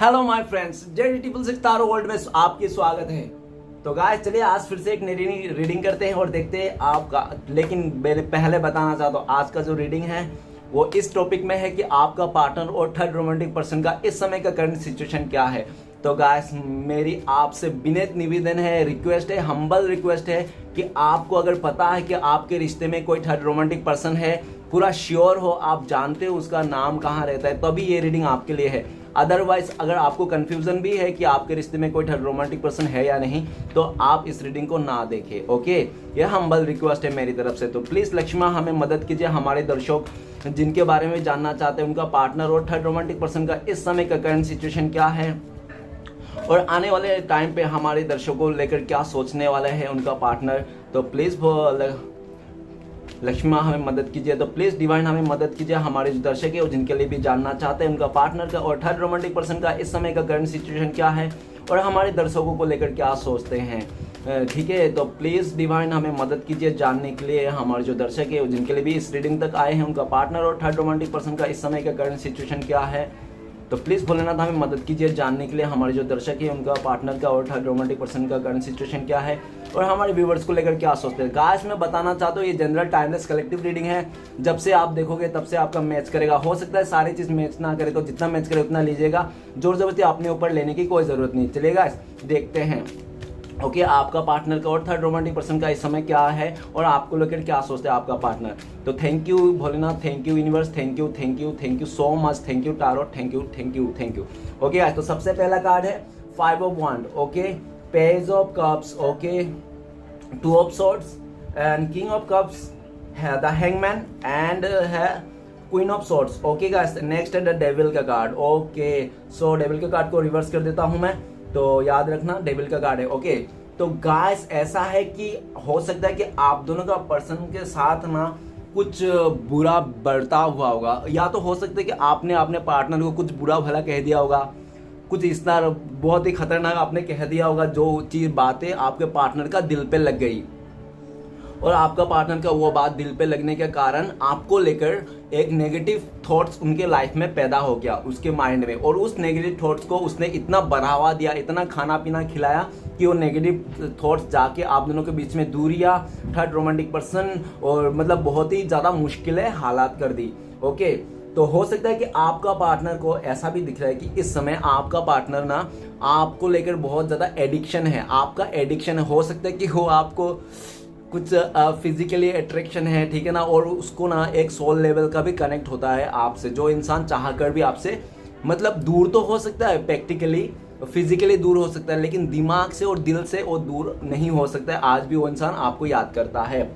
Hello my friends, JD6 taro world में आपकी स्वागत है। तो गाइस चलिए आज फिर से एक नई रीडिंग करते हैं और देखते हैं आपका। लेकिन मैंने पहले बताना चाहता हूँ आज का जो रीडिंग है वो इस टॉपिक में है कि आपका पार्टनर और थर्ड रोमांटिक पर्सन का इस समय का करंट सिचुएशन क्या है। तो गाइस मेरी आपसे विनीत निवेदन है, रिक्वेस्ट है, हम्बल रिक्वेस्ट है कि आपको अगर पता है कि आपके रिश्ते में कोई थर्ड रोमांटिक पर्सन है, पूरा श्योर हो, आप जानते हो उसका नाम कहाँ रहता है, तभी ये रीडिंग आपके लिए है। अदरवाइज अगर आपको कंफ्यूजन भी है कि आपके रिश्ते में कोई थर्ड रोमांटिक पर्सन है या नहीं, तो आप इस रीडिंग को ना देखें। ओके, यह हम्बल रिक्वेस्ट है मेरी तरफ से। तो प्लीज लक्ष्मा हमें मदद कीजिए, हमारे दर्शक जिनके बारे में जानना चाहते हैं उनका पार्टनर और थर्ड रोमांटिक पर्सन का इस समय का करंट सिचुएशन क्या है और आने वाले टाइम पे हमारे दर्शकों को लेकर क्या सोचने वाले हैं उनका पार्टनर। तो प्लीज लक्ष्मी हमें मदद कीजिए। तो प्लीज डिवाइन हमें मदद कीजिए, हमारे जो दर्शक है और जिनके लिए भी जानना चाहते हैं उनका पार्टनर का और थर्ड रोमांटिक पर्सन का इस समय का करंट सिचुएशन क्या है और हमारे दर्शकों को लेकर क्या सोचते हैं। ठीक है, तो प्लीज डिवाइन हमें मदद कीजिए जानने के लिए हमारे जो दर्शक है और जिनके लिए भी इस रीडिंग तक आए हैं उनका पार्टनर और थर्ड रोमांटिक पर्सन का इस समय का करंट सिचुएशन क्या है। तो प्लीज़ भोलेनाथ हमें मदद कीजिए जानने के लिए हमारे जो दर्शक है उनका पार्टनर का और थर्ड रोमांटिक पर्सन का करंट सिचुएशन क्या है और हमारे व्यूवर्स को लेकर क्या सोचते हैं। गाइस मैं बताना चाहता हूँ ये जनरल टाइमलेस कलेक्टिव रीडिंग है। जब से आप देखोगे तब से आपका मैच करेगा। हो सकता है सारी चीज़ मैच ना करे, तो जितना मैच करे उतना लीजिएगा। जोर जबरदस्ती अपने ऊपर लेने की कोई ज़रूरत नहीं। चलिएगा देखते हैं ओके आपका पार्टनर का और थर्ड रोमांटिक पर्सन का इस समय क्या है और आपको लेकर क्या सोचते हैं आपका पार्टनर। तो thank you Bholenath, thank you universe, thank you so much, thank you tarot, thank you. Okay आज तो सबसे पहला कार्ड है 5 of wand, okay, page of cups, okay, 2 of swords and king of cups है द हैंगमैन एंड है queen of swords. Okay guys next है the devil का card. Okay so devil के कार्ड को रिवर्स कर देता हूं मैं, तो याद रखना डेविल का कार्ड है। ओके तो गाइस ऐसा है कि हो सकता है कि आप दोनों का पर्सन के साथ ना कुछ बुरा बर्ताव हुआ होगा, या तो हो सकता है कि आपने अपने पार्टनर को कुछ बुरा भला कह दिया होगा, कुछ इस तरह बहुत ही खतरनाक आपने कह दिया होगा जो चीज बातें आपके पार्टनर का दिल पे लग गई और आपका पार्टनर का वो बात दिल पे लगने के कारण आपको लेकर एक नेगेटिव थॉट्स उनके लाइफ में पैदा हो गया उसके माइंड में, और उस नेगेटिव थॉट्स को उसने इतना बढ़ावा दिया, इतना खाना पीना खिलाया कि वो नेगेटिव थॉट्स जाके आप दोनों के बीच में दूरियां, थर्ड रोमांटिक पर्सन और मतलब बहुत ही ज़्यादा मुश्किलें हालात कर दी। ओके तो हो सकता है कि आपका पार्टनर को ऐसा भी दिख रहा है कि इस समय आपका पार्टनर ना आपको लेकर बहुत ज़्यादा एडिक्शन है, आपका एडिक्शन है। हो सकता है कि वो आपको कुछ फिजिकली अट्रैक्शन है, ठीक है ना, और उसको ना एक सोल लेवल का भी कनेक्ट होता है आपसे। जो इंसान चाह कर भी आपसे मतलब दूर तो हो सकता है, प्रैक्टिकली फिजिकली दूर हो सकता है, लेकिन दिमाग से और दिल से वो दूर नहीं हो सकता है। आज भी वो इंसान आपको याद करता है,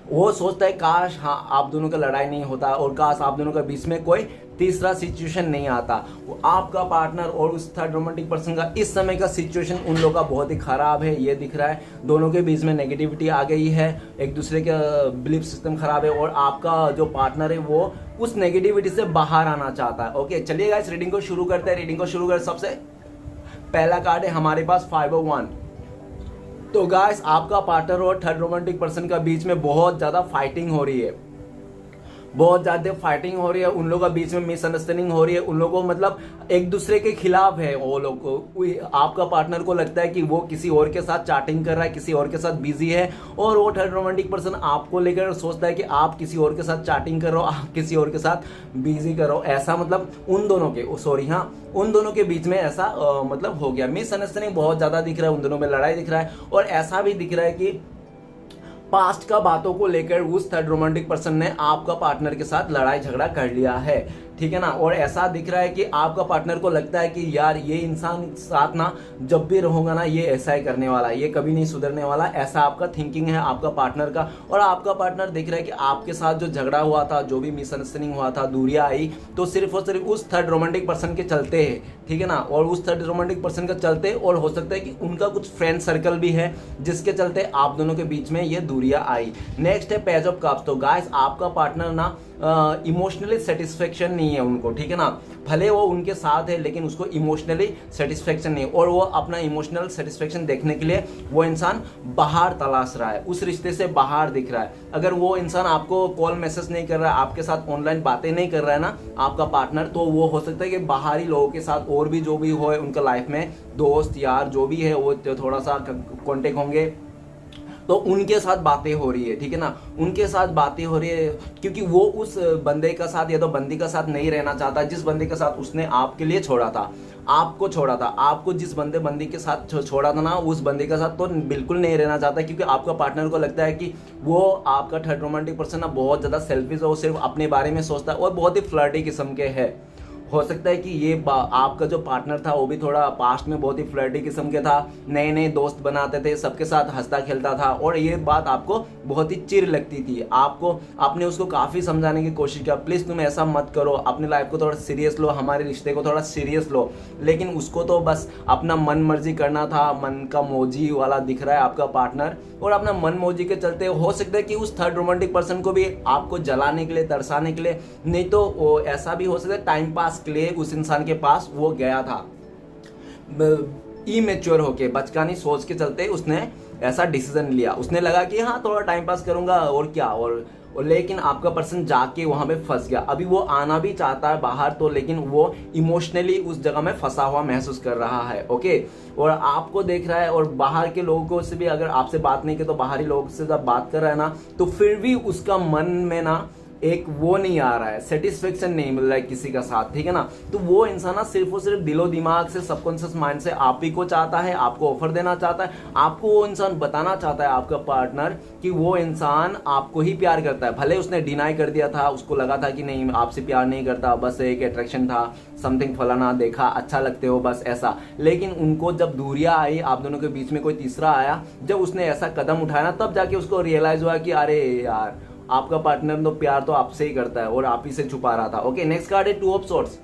वो सोचता है काश हाँ आप दोनों का लड़ाई नहीं होता और काश आप दोनों के बीच में कोई तीसरा सिचुएशन नहीं आता। वो आपका पार्टनर और उस थर्ड रोमांटिक पर्सन का इस समय का सिचुएशन उन लोगों का बहुत ही खराब है, ये दिख रहा है। दोनों के बीच में नेगेटिविटी आ गई है, एक दूसरे का बिलीफ सिस्टम खराब है और आपका जो पार्टनर है वो उस नेगेटिविटी से बाहर आना चाहता है। ओके चलिएगा इस रीडिंग को शुरू करते हैं। रीडिंग को शुरू कर सबसे पहला कार्ड है हमारे पास 5 ऑफ वांड। तो गाइस आपका पार्टनर और थर्ड रोमांटिक पर्सन का बीच में बहुत ज्यादा फाइटिंग हो रही है, बहुत ज्यादा फाइटिंग हो रही है। उन लोगों के बीच में मिसअंडरस्टैंडिंग हो रही है, उन लोगों को मतलब एक दूसरे के खिलाफ है। वो लोग को आपका पार्टनर को लगता है कि वो किसी और के साथ चैटिंग कर रहा है, किसी और के साथ बिजी है, और वो थर्ड रोमांटिक पर्सन आपको लेकर सोचता है कि आप किसी और के साथ चैटिंग कर रहे हो, आप किसी और के साथ बिजी कर रहे हो। ऐसा मतलब उन दोनों के उन दोनों के बीच में ऐसा मतलब हो गया। मिसअंडरस्टैंडिंग बहुत ज्यादा दिख रहा है, उन दोनों में लड़ाई दिख रहा है और ऐसा भी दिख रहा है कि पास्ट का बातों को लेकर उस थर्ड रोमांटिक पर्सन ने आपका पार्टनर के साथ लड़ाई झगड़ा कर लिया है, ठीक है ना। और ऐसा दिख रहा है कि आपका पार्टनर को लगता है कि यार ये इंसान साथ ना जब भी रहूंगा ना ये ऐसा ही करने वाला है, ये कभी नहीं सुधरने वाला, ऐसा आपका थिंकिंग है आपका पार्टनर का। और आपका पार्टनर देख रहा है कि आपके साथ जो झगड़ा हुआ था, जो भी मिसअंडरस्टैंडिंग हुआ था, दूरियां आई, तो सिर्फ और सिर्फ उस थर्ड रोमांटिक पर्सन के चलते है, ठीक है ना। और उस थर्ड रोमांटिक पर्सन का चलते, और हो सकता है कि उनका कुछ फ्रेंड सर्कल भी है जिसके चलते आप दोनों के बीच में ये दूरियां आई। नेक्स्ट है पेज ऑफ कप्स। तो गाइस आपका पार्टनर ना इमोशनली सेटिस्फेक्शन नहीं है उनको, ठीक है ना। भले वो उनके साथ है लेकिन उसको इमोशनली सेटिस्फेक्शन नहीं, और वो अपना इमोशनल सेटिस्फेक्शन देखने के लिए वो इंसान बाहर तलाश रहा है, उस रिश्ते से बाहर दिख रहा है। अगर वो इंसान आपको कॉल मैसेज नहीं कर रहा है, आपके साथ ऑनलाइन बातें नहीं कर रहा है ना आपका पार्टनर, तो वो हो सकता है कि बाहरी लोगों के साथ और भी जो भी हो उनका लाइफ में दोस्त यार जो भी है वो थोड़ा सा कॉन्टेक्ट होंगे, तो उनके साथ बातें हो रही है, ठीक है ना। उनके साथ बातें हो रही है क्योंकि वो उस बंदे का साथ या तो बंदी का साथ नहीं रहना चाहता जिस बंदे के साथ उसने आपके लिए छोड़ा था, आपको छोड़ा था। आपको जिस बंदी के साथ छोड़ा था ना उस बंदे के साथ तो बिल्कुल नहीं रहना चाहता, क्योंकि आपका पार्टनर को लगता है कि वो आपका थर्ड रोमांटिक पर्सन ना बहुत ज़्यादा सेल्फिश है, वो सिर्फ अपने बारे में सोचता है और बहुत ही फ्लर्टी किस्म के है। हो सकता है कि ये आपका जो पार्टनर था वो भी थोड़ा पास्ट में बहुत ही फ्लर्टी किस्म के था, नए नए दोस्त बनाते थे, सबके साथ हंसता खेलता था, और ये बात आपको बहुत ही चिढ़ लगती थी। आपने उसको काफ़ी समझाने की कोशिश किया, प्लीज़ तुम ऐसा मत करो, अपनी लाइफ को थोड़ा सीरियस लो, हमारे रिश्ते को थोड़ा सीरियस लो। लेकिन उसको तो बस अपना मन मर्जी करना था, मन का मौजी वाला दिख रहा है आपका पार्टनर, और अपना मन मौजी के चलते हो सकता है कि उस थर्ड रोमांटिक पर्सन को भी आपको जलाने के लिए, तरसाने के लिए, नहीं तो ऐसा भी हो सकता है टाइम पास के लिए उस इंसान के पास वो गया था। इमेच्योर होके, बचकानी सोच के चलते उसने ऐसा डिसीजन लिया, उसने लगा कि हाँ थोड़ा टाइम पास करूंगा और क्या, और लेकिन आपका पर्सन जाके वहां पे फंस गया। अभी वो आना भी चाहता है बाहर तो, लेकिन वो इमोशनली उस जगह में फंसा हुआ महसूस कर रहा है, ओके। और आपको देख रहा है, और बाहर के लोगों से भी अगर आपसे बात नहीं की तो बाहरी लोगों से जब बात कर रहा है ना, तो फिर भी उसका मन में ना एक वो नहीं आ रहा है, सेटिस्फेक्शन नहीं मिल रहा है किसी का साथ, ठीक है ना। तो वो इंसान ना सिर्फ और सिर्फ दिलो दिमाग से, सबकॉन्शियस माइंड से आप ही को चाहता है, आपको ऑफर देना चाहता है, आपको वो इंसान बताना चाहता है आपका पार्टनर कि वो इंसान आपको ही प्यार करता है। भले उसने डिनाई कर दिया था, उसको लगा था कि नहीं आपसे प्यार नहीं करता, बस एक अट्रैक्शन था, समथिंग फलाना देखा, अच्छा लगते हो, बस ऐसा। लेकिन उनको जब दूरियां आई, आप दोनों के बीच में कोई तीसरा आया, जब उसने ऐसा कदम उठाया ना, तब जाके उसको रियलाइज हुआ कि अरे यार आपका पार्टनर तो प्यार तो आपसे ही करता है और आप ही से छुपा रहा था। ओके, नेक्स्ट कार्ड है टू ऑफ सॉर्ड्स।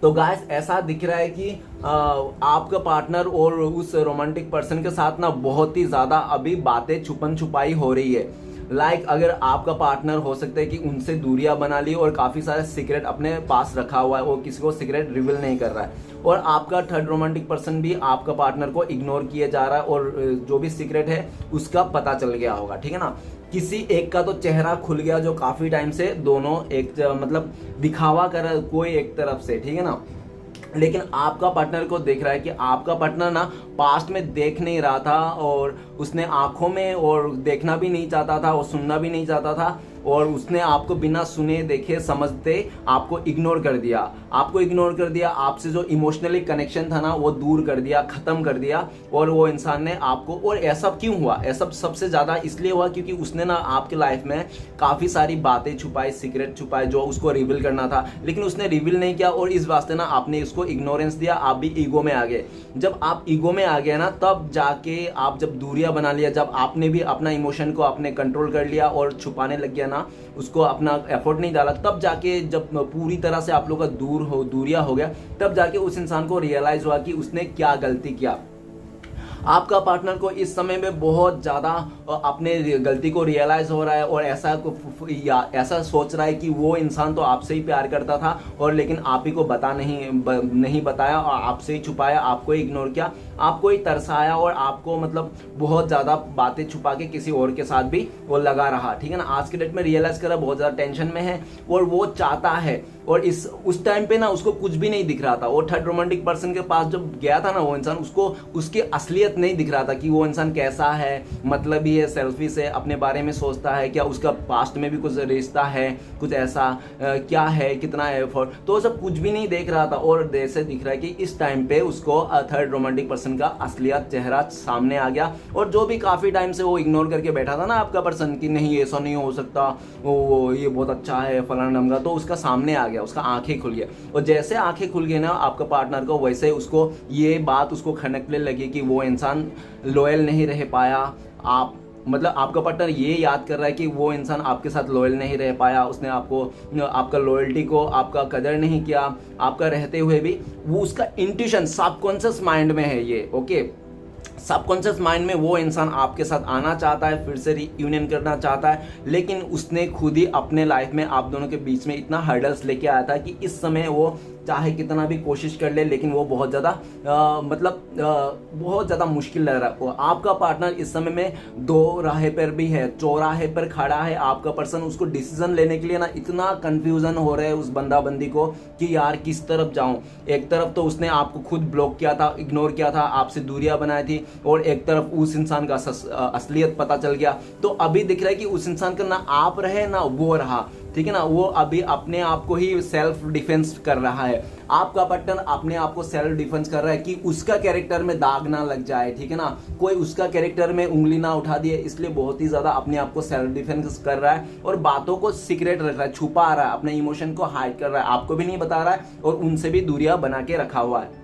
तो गाइस ऐसा दिख रहा है कि आपका पार्टनर और उस रोमांटिक पर्सन के साथ ना बहुत ही ज्यादा अभी बातें छुपन छुपाई हो रही है। लाइक अगर आपका पार्टनर हो सकता है कि उनसे दूरियां बना ली और काफी सारे सीक्रेट अपने पास रखा हुआ है, वो किसी को सीक्रेट रिवील नहीं कर रहा है, और आपका थर्ड रोमांटिक पर्सन भी आपका पार्टनर को इग्नोर किए जा रहा है, और जो भी सीक्रेट है उसका पता चल गया होगा, ठीक है ना। किसी एक का तो चेहरा खुल गया जो काफी टाइम से दोनों एक मतलब दिखावा कर रहा है कोई एक तरफ से, ठीक है ना। लेकिन आपका पार्टनर को देख रहा है कि आपका पार्टनर ना पास्ट में देख नहीं रहा था, और उसने आंखों में और देखना भी नहीं चाहता था और सुनना भी नहीं चाहता था, और उसने आपको बिना सुने देखे समझते आपको इग्नोर कर दिया। आपसे जो इमोशनली कनेक्शन था ना वो दूर कर दिया, खत्म कर दिया, और वो इंसान ने आपको, और ऐसा क्यों हुआ, ऐसा सबसे ज्यादा इसलिए हुआ क्योंकि उसने ना आपके लाइफ में काफी सारी बातें छुपाई, सीक्रेट छुपाए जो उसको रिवील करना था, लेकिन उसने रिवील नहीं किया, और इस वास्ते ना आपने उसको इग्नोरेंस दिया, आप भी ईगो में आ गए। जब आप ईगो में आ गए ना, तब जाके आप जब दूरियां बना लिया, जब आपने भी अपना इमोशन को आपने कंट्रोल कर लिया और छुपाने लग गया ना, उसको अपना एफर्ट नहीं डाला, तब जाके जब पूरी तरह से आप लोग का दूरिया हो गया, तब जाके उस इंसान को रियलाइज हुआ कि उसने क्या गलती किया। आपका पार्टनर को इस समय में बहुत ज्यादा अपने गलती को रियलाइज हो रहा है, और ऐसा सोच रहा है कि वो इंसान तो आपसे ही प्यार करता था, और लेकिन आप ही को नहीं बताया, और आपसे ही छुपाया, आपको ही इग्नोर किया, आपको ही तरसाया, और आपको मतलब बहुत ज्यादा बातें छुपा के किसी और के साथ भी वो लगा रहा, ठीक है ना। आज के डेट में रियलाइज करा, बहुत ज्यादा टेंशन में है, और वो चाहता है, और उस टाइम पे ना उसको कुछ भी नहीं दिख रहा था। वो थर्ड रोमांटिक पर्सन के पास जब गया था ना वो इंसान, उसको उसकी असलियत नहीं दिख रहा था कि वो इंसान कैसा है, मतलब ही है, सेल्फिश है, अपने बारे में सोचता है, क्या उसका पास्ट में भी कुछ रिश्ता है, कुछ ऐसा क्या है, कितना एफर्ट, तो सब कुछ भी नहीं देख रहा था। और जैसे दिख रहा है कि इस टाइम पे उसको थर्ड रोमांटिक पर्सन का असलियत चेहरा सामने आ गया, और जो भी काफी टाइम से वो इग्नोर करके बैठा था ना आपका पर्सन कि नहीं ऐसा नहीं हो सकता, वो ये बहुत अच्छा है फलाना नमगा, तो उसका सामने आ गया, उसका आंखें खुल गया। और जैसे आंखें खुल गई ना आपका पार्टनर को, वैसे उसको ये बात उसको खनकने लगी कि वो इंसान लॉयल नहीं रह पाया। आपका पार्टनर ये याद कर रहा है कि वो इंसान आपके साथ लॉयल नहीं रह पाया, उसने आपका लॉयल्टी को, आपका कदर नहीं किया, आपका रहते हुए भी वो उसका इंट्यूशन सबकॉन्शियस माइंड में है ये, ओके। सबकॉन्शियस माइंड में वो इंसान आपके साथ आना चाहता है, फिर से रीयूनियन करना चाहता है, लेकिन उसने खुद ही अपने लाइफ में आप दोनों के बीच में इतना हर्डल्स लेके आया था कि इस समय वो चाहे कितना भी कोशिश कर ले, लेकिन वो बहुत ज़्यादा बहुत ज़्यादा मुश्किल लग रहा है। आपका पार्टनर इस समय में दो राहे पर भी है, चौराहे पर खड़ा है आपका पर्सन। उसको डिसीजन लेने के लिए ना इतना कंफ्यूजन हो रहा है उस बंदा बंदी को कि यार किस तरफ जाऊं। एक तरफ तो उसने आपको खुद ब्लॉक किया था, इग्नोर किया था, आपसे दूरियां बनाई थी, और एक तरफ उस इंसान का असलियत पता चल गया। तो अभी दिख रहा है कि उस इंसान का ना आप रहे ना वो रहा, ठीक है ना। वो अभी अपने आप को ही सेल्फ डिफेंस कर रहा है। आपका पार्टनर अपने आप को सेल्फ डिफेंस कर रहा है कि उसका कैरेक्टर में दाग ना लग जाए, ठीक है ना, कोई उसका कैरेक्टर में उंगली ना उठा दिए, इसलिए बहुत ही ज्यादा अपने आप को सेल्फ डिफेंस कर रहा है और बातों को सीक्रेट रख रहा है, छुपा रहा है, अपने इमोशन को हाइड कर रहा है, आपको भी नहीं बता रहा है और उनसे भी दूरियां बना के रखा हुआ है।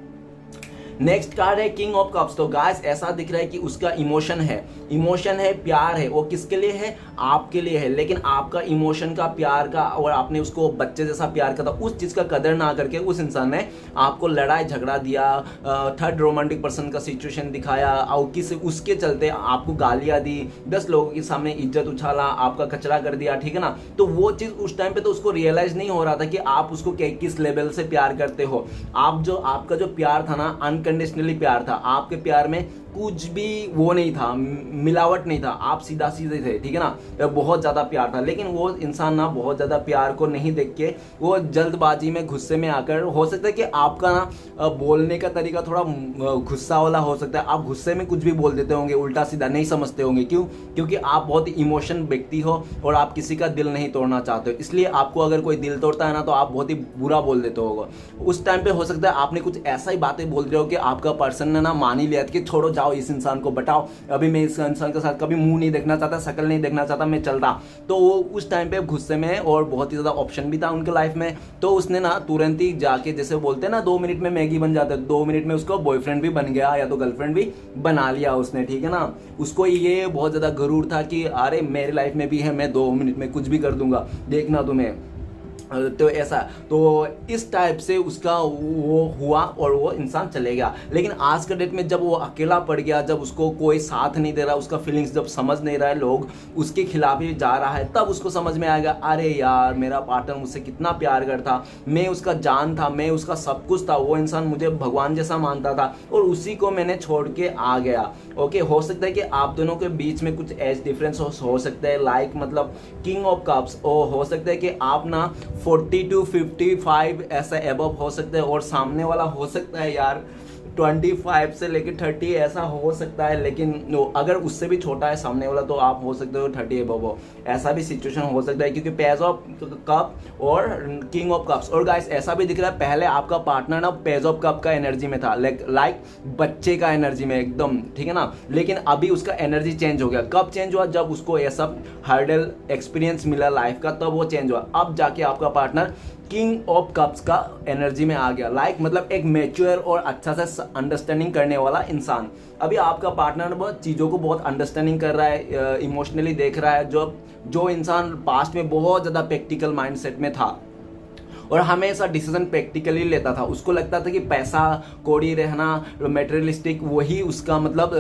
नेक्स्ट कार्ड है किंग ऑफ कप्स। तो गाइस ऐसा दिख रहा है कि उसका इमोशन है, प्यार है, वो किसके लिए है, आपके लिए है, लेकिन आपका इमोशन का, प्यार का, और आपने उसको बच्चे जैसा प्यार करता, उस चीज का कदर ना करके उस इंसान ने आपको लड़ाई झगड़ा दिया, थर्ड रोमांटिक पर्सन का सिचुएशन दिखाया, और उसके चलते आपको गालियां दी, 10 लोगों के सामने इज्जत उछाला, आपका कचरा कर दिया, ठीक है ना। तो वो चीज उस टाइम पे तो उसको रियलाइज नहीं हो रहा था कि आप उसको किस लेवल से प्यार करते हो। आपका जो प्यार था ना, अनकंडीशनली प्यार था, आपके प्यार में कुछ भी वो नहीं था, मिलावट नहीं था, आप सीधा सीधे थे, ठीक है ना, बहुत ज्यादा प्यार था। लेकिन वो इंसान ना बहुत ज्यादा प्यार को नहीं देख के वो जल्दबाजी में, गुस्से में आकर, हो सकता है कि आपका ना बोलने का तरीका थोड़ा गुस्सा वाला हो सकता है, आप गुस्से में कुछ भी बोल देते होंगे, उल्टा सीधा नहीं समझते होंगे। क्यों? क्योंकि आप बहुत इमोशन व्यक्ति हो और आप किसी का दिल नहीं तोड़ना चाहते हो, इसलिए आपको अगर कोई दिल तोड़ता है ना तो आप बहुत ही बुरा बोल देते होगा। उस टाइम पे हो सकता है आपने कुछ ऐसा ही बातें बोल रहे हो कि आपका पर्सन ने ना मान ही लिया कि छोड़ो, जाओ, इस इंसान को बताओ, अभी मैं इस इंसान के साथ कभी मुंह नहीं देखना चाहता, शक्ल नहीं देखना चाहता, मैं चल रहा। तो वो उस टाइम पे गुस्से में, और बहुत ही ज्यादा ऑप्शन भी था उनके लाइफ में, तो उसने ना तुरंत ही जाके, जैसे बोलते हैं ना 2 मिनट में मैगी बन जाता है, 2 मिनट में उसको बॉयफ्रेंड भी बन गया या तो गर्लफ्रेंड भी बना लिया उसने, ठीक है ना। उसको ये बहुत ज्यादा गरूर था कि अरे मेरे लाइफ में भी है, मैं 2 मिनट में कुछ भी कर दूंगा, देखना तुम्हें। तो ऐसा, तो इस टाइप से उसका वो हुआ और वो इंसान चले गया। लेकिन आज के डेट में जब वो अकेला पड़ गया, जब उसको कोई साथ नहीं दे रहा, उसका फीलिंग्स जब समझ नहीं रहा है, लोग उसके खिलाफ ही जा रहा है, तब उसको समझ में आएगा, अरे यार मेरा पार्टनर मुझसे कितना प्यार करता, मैं उसका जान था, मैं उसका सब कुछ था, वो इंसान मुझे भगवान जैसा मानता था और उसी को मैंने छोड़ के आ गया। ओके, हो सकता है कि आप दोनों के बीच में कुछ एज डिफरेंस हो सकता है, लाइक मतलब किंग ऑफ कप्स, हो सकता है कि आप ना 40 to 55 ऐसा एबव हो सकता है और सामने वाला हो सकता है यार 25 से लेकर 30 ऐसा हो सकता है। लेकिन अगर उससे भी छोटा है सामने वाला तो आप हो सकते हो 30 एबव हो, ऐसा भी सिचुएशन हो सकता है, क्योंकि पेज ऑफ कप और किंग ऑफ कप्स। और गाइस ऐसा भी दिख रहा है पहले आपका पार्टनर ना पेज ऑफ कप का एनर्जी में था, लाइक बच्चे का एनर्जी में एकदम, ठीक है ना। लेकिन अभी उसका एनर्जी चेंज हो गया। कब चेंज हुआ? जब उसको ये सब हर्डल एक्सपीरियंस मिला लाइफ का, तब वो चेंज हुआ। अब जाके आपका पार्टनर किंग ऑफ कप्स का एनर्जी में आ गया, लाइक मतलब एक मैच्योर और अच्छा से अंडरस्टैंडिंग करने वाला इंसान। अभी आपका पार्टनर बहुत चीज़ों को बहुत अंडरस्टैंडिंग कर रहा है, इमोशनली देख रहा है। जो इंसान पास्ट में बहुत ज़्यादा प्रैक्टिकल माइंडसेट में था और हमेशा डिसीजन प्रैक्टिकली लेता था, उसको लगता था कि पैसा कौड़ी रहना, मेटेरियलिस्टिक, वही उसका मतलब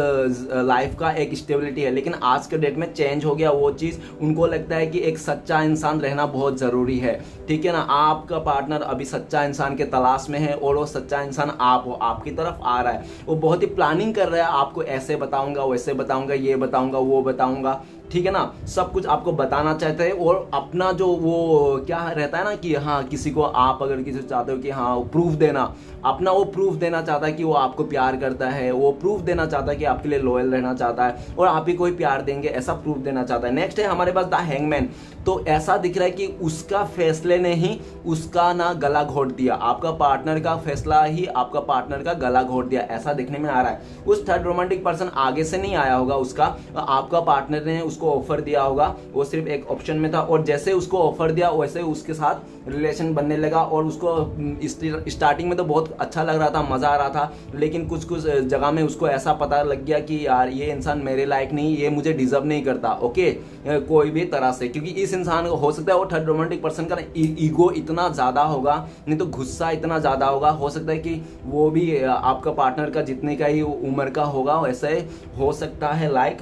लाइफ का एक स्टेबिलिटी है। लेकिन आज के डेट में चेंज हो गया वो चीज़। उनको लगता है कि एक सच्चा इंसान रहना बहुत ज़रूरी है, ठीक है ना। आपका पार्टनर अभी सच्चा इंसान के तलाश में है और वो सच्चा इंसान आप हो, आपकी तरफ आ रहा है। वो बहुत ही प्लानिंग कर रहा है, आपको ऐसे बताऊंगा, वैसे बताऊंगा, ये बताऊंगा, वो बताऊंगा, ठीक है ना। सब कुछ आपको बताना चाहते हैं और अपना जो वो क्या रहता है ना कि हाँ, किसी को आप अगर किसी को चाहते हो कि हाँ प्रूफ देना, अपना वो प्रूफ देना चाहता है कि वो आपको प्यार करता है, वो प्रूफ देना चाहता है कि आपके लिए लॉयल रहना चाहता है और आप ही को ही प्यार देंगे, ऐसा प्रूफ देना चाहता है। नेक्स्ट है हमारे पास द हैंगमैन। तो ऐसा दिख रहा है कि उसका फैसले ने ही उसका ना गला घोट दिया, आपका पार्टनर का फैसला ही आपका पार्टनर का गला घोट दिया, ऐसा दिखने में आ रहा है। उस थर्ड रोमांटिक पर्सन आगे से नहीं आया होगा उसका, आपका पार्टनर ने उसको ऑफर दिया होगा, वो सिर्फ एक ऑप्शन में था, और जैसे उसको ऑफर दिया वैसे उसके साथ रिलेशन बनने लगा। और उसको स्टार्टिंग में तो बहुत अच्छा लग रहा था, मज़ा आ रहा था, लेकिन कुछ कुछ जगह में उसको ऐसा पता लग गया कि यार ये इंसान मेरे लायक नहीं, ये मुझे डिजर्व नहीं करता। ओके, कोई भी तरह से, क्योंकि इस इंसान को हो सकता है वो थर्ड रोमांटिक पर्सन का ईगो इतना ज़्यादा होगा, नहीं तो गुस्सा इतना ज़्यादा होगा, हो सकता है कि वो भी आपका पार्टनर का जितने का ही उम्र का होगा वैसे हो सकता है लाइक।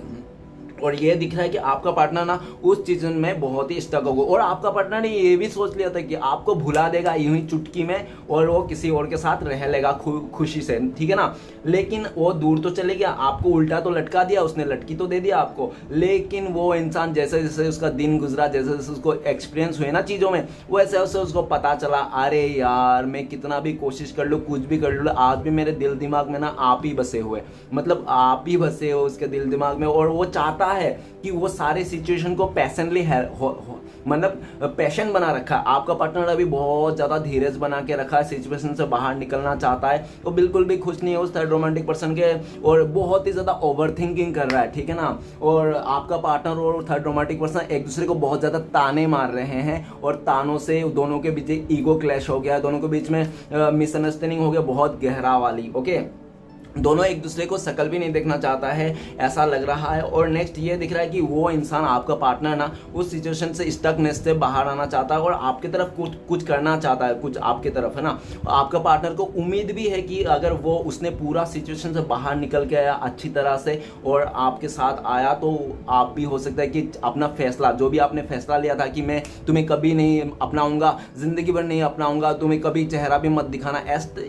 और ये दिख रहा है कि आपका पार्टनर ना उस चीज में बहुत ही स्टक होगा, और आपका पार्टनर ने ये भी सोच लिया था कि आपको भुला देगा यूं ही चुटकी में, और वो किसी और के साथ रह लेगा खुशी से, ठीक है ना। लेकिन वो दूर तो चले गया, आपको उल्टा तो लटका दिया उसने, लटकी तो दे दिया आपको, लेकिन वो इंसान जैसे जैसे उसका दिन गुजरा, जैसे जैसे उसको एक्सपीरियंस हुए ना चीज़ों में, वैसे वैसे उसको पता चला, अरे यार मैं कितना भी कोशिश कर लूँ, कुछ भी कर लूँ, आज भी मेरे दिल दिमाग में ना आप ही बसे हुए, मतलब आप ही बसे हो उसके दिल दिमाग में। और वो चाहता है कि वो सारे सिचुएशन को पैशनली मतलब पैशन बना रखा है। आपका पार्टनर अभी बहुत ज्यादा धीरज बना के रखा है, सिचुएशन से बाहर निकलना चाहता है, वो बिल्कुल भी खुश नहीं है उस थर्ड रोमांटिक पर्सन के, और बहुत ही ज्यादा ओवर थिंकिंग कर रहा है, ठीक है ना। और आपका पार्टनर और थर्ड रोमांटिक पर्सन एक दूसरे को बहुत ज्यादा ताने मार रहे हैं, और तानों से दोनों के बीच ईगो क्लैश हो गया, दोनों के बीच में मिसअंडरस्टैंडिंग हो गया बहुत गहरा वाली। ओके, दोनों एक दूसरे को शकल भी नहीं देखना चाहता है, ऐसा लग रहा है। और नेक्स्ट ये दिख रहा है कि वो इंसान आपका पार्टनर ना उस सिचुएशन से स्टकनेस से बाहर आना चाहता है, और आपकी तरफ कुछ करना चाहता है, कुछ आपके तरफ, है ना। आपका पार्टनर को उम्मीद भी है कि अगर वो उसने पूरा सिचुएशन से बाहर निकल के आया अच्छी तरह से और आपके साथ आया, तो आप भी हो सकता है कि अपना फैसला, जो भी आपने फैसला लिया था कि मैं तुम्हें कभी नहीं अपनाऊंगा, जिंदगी भर नहीं अपनाऊंगा, तुम्हें कभी चेहरा भी मत दिखाना,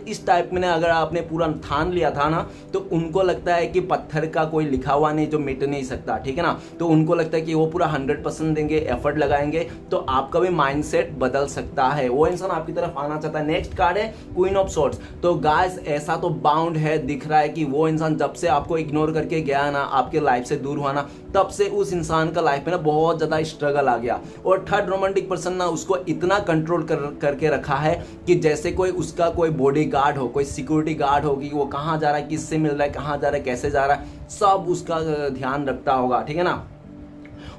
इस टाइप में अगर आपने पूरा ठान लिया था ना, तो उनको लगता है कि पत्थर का कोई लिखा हुआ नहीं जो मिट नहीं सकता, ठीक है ना। तो उनको लगता है कि वो पूरा 100% देंगे, एफर्ट लगाएंगे, तो आपका भी माइंडसेट बदल सकता है, वो इंसान आपकी तरफ आना चाहता है। नेक्स्ट कार्ड है क्वीन ऑफ सॉर्ड्स। तो गाइस ऐसा तो बाउंड है, दिख रहा है कि वो इंसान जब से आपको इग्नोर करके गया ना, आपके लाइफ से दूर हुआ ना, तब से उस इंसान का लाइफ में ना बहुत ज्यादा स्ट्रगल आ गया, और थर्ड रोमांटिक पर्सन ना उसको इतना कंट्रोल करके रखा है कि जैसे कोई उसका कोई बॉडी गार्ड हो, कोई सिक्योरिटी गार्ड हो, कि वो कहाँ जा रहा है, किससे मिल रहा है, कहाँ जा रहा है, कैसे जा रहा है, सब उसका ध्यान रखता होगा, ठीक है ना।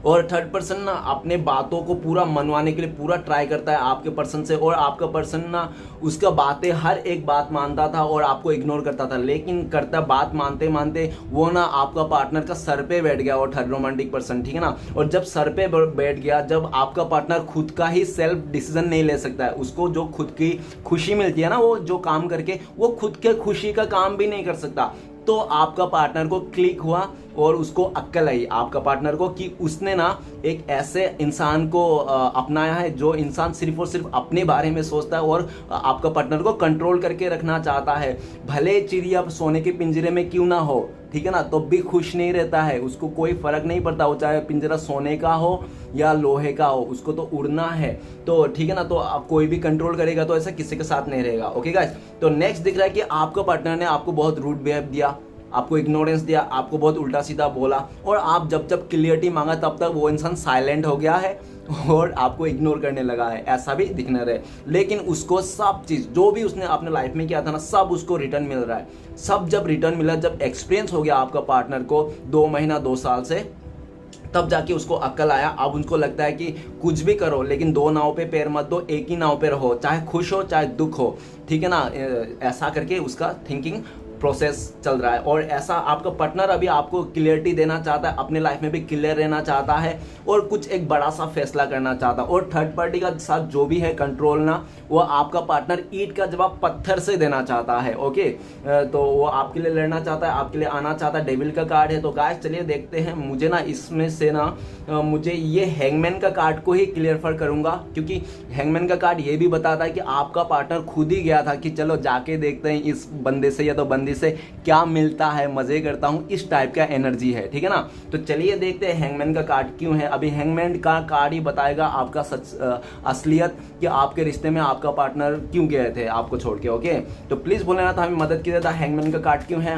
और थर्ड पर्सन ना अपने बातों को पूरा मनवाने के लिए पूरा ट्राई करता है आपके पर्सन से, और आपका पर्सन ना उसका बातें हर एक बात मानता था और आपको इग्नोर करता था, लेकिन करता बात मानते मानते वो ना आपका पार्टनर का सर पे बैठ गया, और थर्ड रोमांटिक पर्सन, ठीक है ना। और जब सर पे बैठ गया, जब आपका पार्टनर खुद का ही सेल्फ डिसीजन नहीं ले सकता है, उसको जो खुद की खुशी मिलती है ना, वो जो काम करके वो खुद के खुशी का काम भी नहीं कर सकता, तो आपका पार्टनर को क्लिक हुआ और उसको अक्ल आई आपका पार्टनर को कि उसने ना एक ऐसे इंसान को अपनाया है जो इंसान सिर्फ और सिर्फ अपने बारे में सोचता है और आपका पार्टनर को कंट्रोल करके रखना चाहता है। भले चिड़िया सोने के पिंजरे में क्यों ना हो, ठीक है ना, तो भी खुश नहीं रहता है, उसको कोई फर्क नहीं पड़ता, वो चाहे पिंजरा सोने का हो या लोहे का हो, उसको तो उड़ना है, तो ठीक है ना। तो आप कोई भी कंट्रोल करेगा तो ऐसा किसी के साथ नहीं रहेगा। ओके गाइस, तो नेक्स्ट दिख रहा है कि आपका पार्टनर ने आपको बहुत रूड बिहेव दिया, आपको इग्नोरेंस दिया, आपको बहुत उल्टा सीधा बोला, और आप जब जब क्लियरिटी मांगा तब तक वो इंसान साइलेंट हो गया है और आपको इग्नोर करने लगा है, ऐसा भी दिखने रहे। लेकिन उसको सब चीज जो भी उसने अपने लाइफ में किया था ना, सब उसको रिटर्न मिल रहा है। सब जब रिटर्न मिला, जब एक्सपीरियंस हो गया आपका पार्टनर को 2 महीना 2 साल से, तब जाके उसको अक्ल आया। अब उनको लगता है कि कुछ भी करो लेकिन 2 नाव पे पैर मत दो, एक ही नाव पे रहो, चाहे खुश हो चाहे दुख हो, ठीक है ना। ऐसा करके उसका थिंकिंग प्रोसेस चल रहा है। और ऐसा आपका पार्टनर अभी आपको क्लियरिटी देना चाहता है, अपने लाइफ में भी क्लियर रहना चाहता है और कुछ एक बड़ा सा फैसला करना चाहता है। और थर्ड पार्टी का साथ जो भी है कंट्रोल ना, वो आपका पार्टनर ईंट का जवाब पत्थर से देना चाहता है। ओके, तो वो आपके लिए लड़ना चाहता है, आपके लिए आना चाहता है। डेविल का कार्ड है। तो गाइस चलिए देखते हैं। मुझे ना इसमें से ना मुझे ये हैंगमैन का कार्ड को ही क्लियरफाई करूंगा, क्योंकि हैंगमैन का कार्ड ये भी बताता है कि आपका पार्टनर खुद ही गया था कि चलो जाके देखते हैं इस बंदे से या तो बंदी से क्या मिलता है, मजे करता हूं, इस टाइप का एनर्जी है, ठीक है ना। तो चलिए देखते हैं हैंगमैन का कार्ड क्यों है। अभी हैंगमैन का कार्ड ही बताएगा आपका सच असलियत, कि आपके रिश्ते में आपका पार्टनर क्यों गए थे आपको छोड़ के। ओके, तो प्लीज बोलना था, हमें मदद कीजिए था। हैंगमैन का कार्ड क्यों है,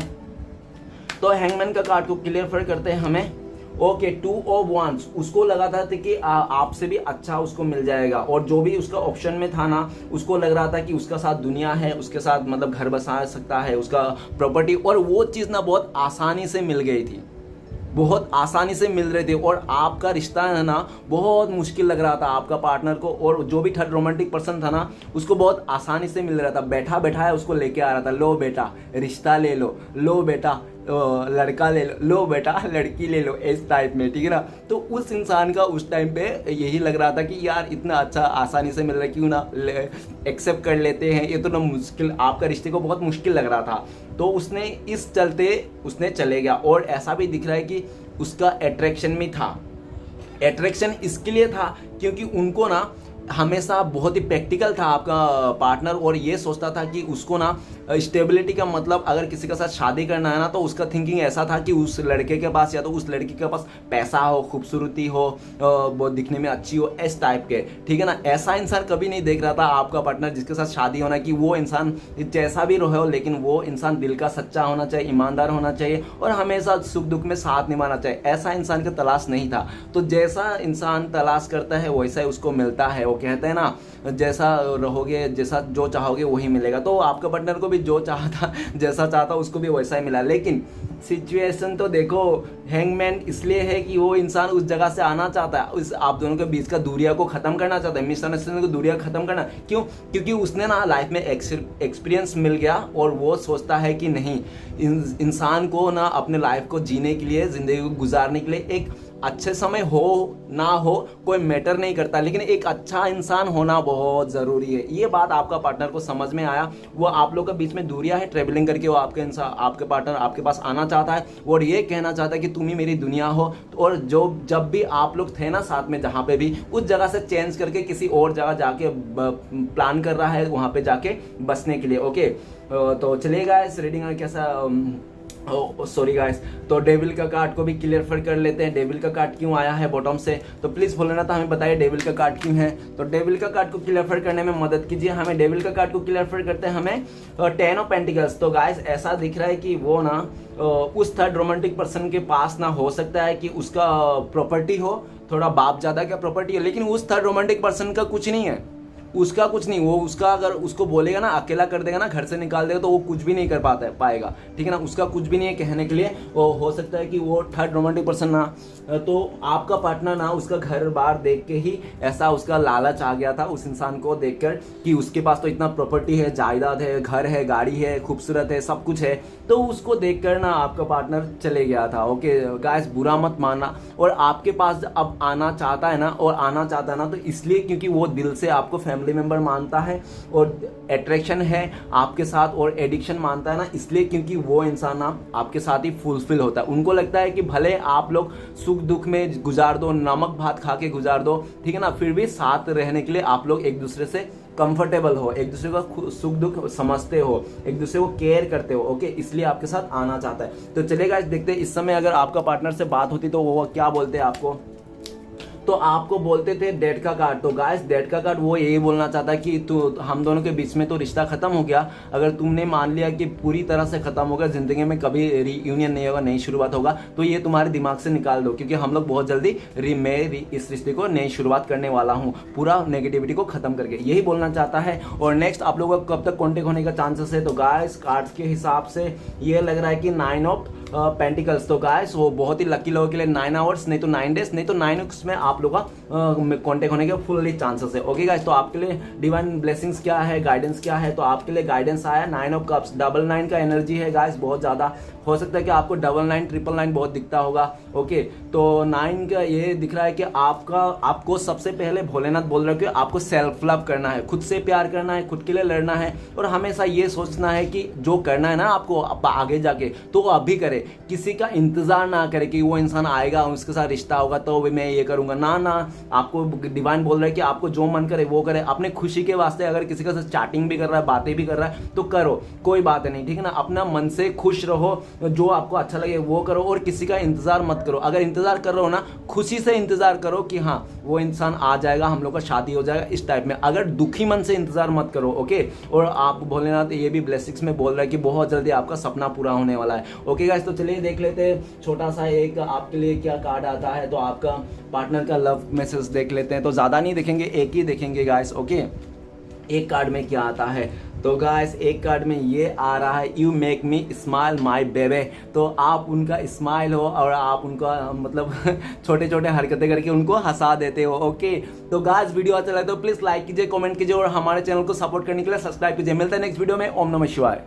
तो हैंगमैन का कार्ड को क्लियर करते हैं हमें। ओके, 2 ऑफ वांड्स, उसको लगा था कि आपसे भी अच्छा उसको मिल जाएगा, और जो भी उसका ऑप्शन में था ना, उसको लग रहा था कि उसका साथ दुनिया है, उसके साथ मतलब घर बसा सकता है, उसका प्रॉपर्टी, और वो चीज़ ना बहुत आसानी से मिल गई थी। बहुत आसानी से मिल रहे थे और आपका रिश्ता है ना बहुत मुश्किल लग रहा था आपका पार्टनर को, और जो भी थर्ड रोमांटिक पर्सन था ना उसको बहुत आसानी से मिल रहा था, बैठा बैठाया उसको लेके आ रहा था, लो बेटा रिश्ता ले लो बेटा लड़का ले लो बेटा लड़की ले लो, इस टाइप में, ठीक है ना। तो उस इंसान का उस टाइम पे यही लग रहा था कि यार इतना अच्छा आसानी से मिल रहा है, क्यों ना एक्सेप्ट कर लेते हैं, ये तो ना मुश्किल, आपका रिश्ते को बहुत मुश्किल लग रहा था। तो उसने इस चलते उसने चले गया, और ऐसा भी दिख रहा है कि उसका अट्रैक्शन भी था। अट्रैक्शन इसके लिए था क्योंकि उनको ना हमेशा बहुत ही प्रैक्टिकल था आपका पार्टनर, और ये सोचता था कि उसको ना स्टेबिलिटी का मतलब अगर किसी के साथ शादी करना है ना तो उसका थिंकिंग ऐसा था कि उस लड़के के पास या तो उस लड़की के पास पैसा हो, खूबसूरती हो, बहुत दिखने में अच्छी हो, इस टाइप के, ठीक है ना। ऐसा इंसान कभी नहीं देख रहा था आपका पार्टनर जिसके साथ शादी होना, कि वो इंसान जैसा भी रहे हो लेकिन वो इंसान दिल का सच्चा होना चाहिए, ईमानदार होना चाहिए और हमेशा सुख दुख में साथ निभाना चाहिए। ऐसा इंसान का तलाश नहीं था। तो जैसा इंसान तलाश करता है वैसा ही उसको मिलता है। वो कहते हैं ना जैसा रहोगे, जैसा जो चाहोगे वही मिलेगा। तो आपका पार्टनर को भी जो चाहता, जैसा चाहता उसको भी वैसा ही मिला। लेकिन सिचुएशन तो देखो, हैंगमैन इसलिए है कि वो इंसान उस जगह से आना चाहता है, उस आप दोनों के बीच का दूरिया को खत्म करना चाहता है, मिसअंडरस्टैंडिंग को दूरिया खत्म करना। क्यों? क्योंकि उसने ना लाइफ में एक्सपीरियंस मिल गया और वो सोचता है कि नहीं, इंसान को ना अपने लाइफ को जीने के लिए, जिंदगी को गुजारने के लिए एक अच्छे समय हो ना हो कोई मैटर नहीं करता, लेकिन एक अच्छा इंसान होना बहुत ज़रूरी है। ये बात आपका पार्टनर को समझ में आया। वो आप लोग के बीच में दूरियां है, ट्रेवलिंग करके वो आपके पार्टनर आपके पास आना चाहता है और ये कहना चाहता है कि तुम ही मेरी दुनिया हो। और जो जब भी आप लोग थे ना साथ में, जहाँ पे भी, उस जगह से चेंज करके किसी और जगह जाके प्लान कर रहा है वहाँ पे जाके बसने के लिए। ओके, तो चलिएगा इस रीडिंग कैसा, सॉरी गाइस। तो डेविल का कार्ड को भी क्लियर कर लेते हैं, डेविल का कार्ड क्यों आया है बॉटम से। तो प्लीज भोलेनाथ हमें बताइए डेविल का कार्ड क्यों है। तो डेविल का कार्ड को क्लियर करने में मदद कीजिए हमें। डेविल का कार्ड को क्लियर करते हैं हमें 10 ऑफ पेंटिकल्स। तो गाइस ऐसा दिख रहा है कि वो ना उस थर्ड रोमांटिक पर्सन के पास ना हो सकता है कि उसका प्रॉपर्टी हो, थोड़ा बाप ज्यादा क्या प्रॉपर्टी है, लेकिन उस थर्ड रोमांटिक पर्सन का कुछ नहीं है, उसका कुछ नहीं। वो उसका अगर उसको बोलेगा ना, अकेला कर देगा ना, घर से निकाल देगा, तो वो कुछ भी नहीं कर पाएगा, ठीक है ना। उसका कुछ भी नहीं है कहने के लिए। वो हो सकता है कि वो थर्ड रोमांटिक पर्सन ना, तो आपका पार्टनर ना उसका घर बार देख के ही ऐसा उसका लालच आ गया था उस इंसान को देखकर कि उसके पास तो इतना प्रॉपर्टी है, जायदाद है, घर है, गाड़ी है, खूबसूरत है, सब कुछ है। तो उसको देखकर ना आपका पार्टनर चले गया था। ओके गाइस, बुरा मत मानना। और आपके पास अब आना चाहता है ना, और आना चाहता है ना तो इसलिए क्योंकि वो दिल से आपको फैमिली मेंबर मानता है और अट्रैक्शन है आपके साथ और एडिक्शन मानता है ना, इसलिए क्योंकि वो इंसान ना आपके साथ ही फुलफिल होता है। उनको लगता है कि भले आप लोग सुख दुख में गुजार दो, नमक भात खा के गुजार दो, ठीक है ना, फिर भी साथ रहने के लिए आप लोग एक दूसरे से कंफर्टेबल हो, एक दूसरे का सुख दुख समझते हो, एक दूसरे को केयर करते हो। ओके, इसलिए आपके साथ आना चाहता है। तो चलेगा देखते हैं इस समय अगर आपका पार्टनर से बात होती तो वो क्या बोलते हैं आपको। तो आपको बोलते थे डेथ का कार्ड। तो गाइस डेथ का कार्ड वो यही बोलना चाहता है कि तू, हम दोनों के बीच में तो रिश्ता खत्म हो गया, अगर तुमने मान लिया कि पूरी तरह से खत्म हो गया, जिंदगी में कभी रीयूनियन नहीं होगा, नई शुरुआत होगा, तो ये तुम्हारे दिमाग से निकाल दो, क्योंकि हम लोग बहुत जल्दी इस रिश्ते को नई शुरुआत करने वाला हूँ, पूरा नेगेटिविटी को खत्म करके, यही बोलना चाहता है। और नेक्स्ट आप लोगों का कब तक कॉन्टेक्ट होने का चांसेस है। तो गाइस कार्ड्स के हिसाब से ये लग रहा है कि 9 ऑफ पेंटिकल्स। तो गाइस वो बहुत ही लकी लोगों के लिए 9 आवर्स, नहीं तो 9 डेज, नहीं तो 9 वीक्स में आप लोग का कांटेक्ट होने के फुल्ली चांसेस है। ओके गाइस, तो आपके लिए डिवाइन ब्लेसिंग्स क्या है, गाइडेंस क्या है। तो आपके लिए गाइडेंस आया 9 ऑफ कप्स, 99 का एनर्जी है गाइस, बहुत ज्यादा हो सकता है कि आपको 99, 999 बहुत दिखता होगा। ओके, तो 9 का ये दिख रहा है कि आपको सबसे पहले भोलेनाथ बोल रहे हो कि आपको सेल्फ लव करना है, खुद से प्यार करना है, खुद के लिए लड़ना है और हमेशा ये सोचना है कि जो करना है ना आपको आगे जाके तो वो अभी करे, किसी का इंतजार ना करे कि वो इंसान आएगा उसके साथ रिश्ता होगा तो मैं ये करूंगा ना। आपको डिवाइन बोल रहा है कि आपको जो मन करे वो करे, अपने खुशी के वास्ते अगर किसी के साथ चैटिंग भी कर रहा है, बातें भी कर रहा है तो करो, कोई बात नहीं, ठीक है ना। अपना मन से खुश रहो, जो आपको अच्छा लगे वो करो और किसी का इंतजार मत करो। अगर इंतजार कर रहे हो ना, खुशी से इंतजार करो कि हाँ वो इंसान आ जाएगा, हम लोग का शादी हो जाएगा, इस टाइप में। अगर दुखी मन से इंतजार मत करो। ओके, और आप भोलेनाथ ये भी ब्लेसिंग्स में बोल रहा है कि बहुत जल्दी आपका सपना पूरा होने वाला है। ओके गाइस, तो चलिए देख लेते हैं छोटा सा एक आपके लिए क्या कार्ड आता है। तो आपका पार्टनर का लव मैसेज देख लेते हैं। तो ज्यादा नहीं देखेंगे, एक ही देखेंगे गाइस। ओके, एक कार्ड में क्या आता है तो गाइस एक कार्ड में ये आ रहा है, यू मेक मी स्माइल माई बेबे। तो आप उनका स्माइल हो और आप उनका मतलब छोटे छोटे हरकतें करके उनको हंसा देते हो। ओके, तो गाइस वीडियो अच्छा लगे तो प्लीज़ लाइक कीजिए, कमेंट कीजिए और हमारे चैनल को सपोर्ट करने के लिए सब्सक्राइब कीजिए। मिलते हैं नेक्स्ट वीडियो में। ओम नमः शिवाय।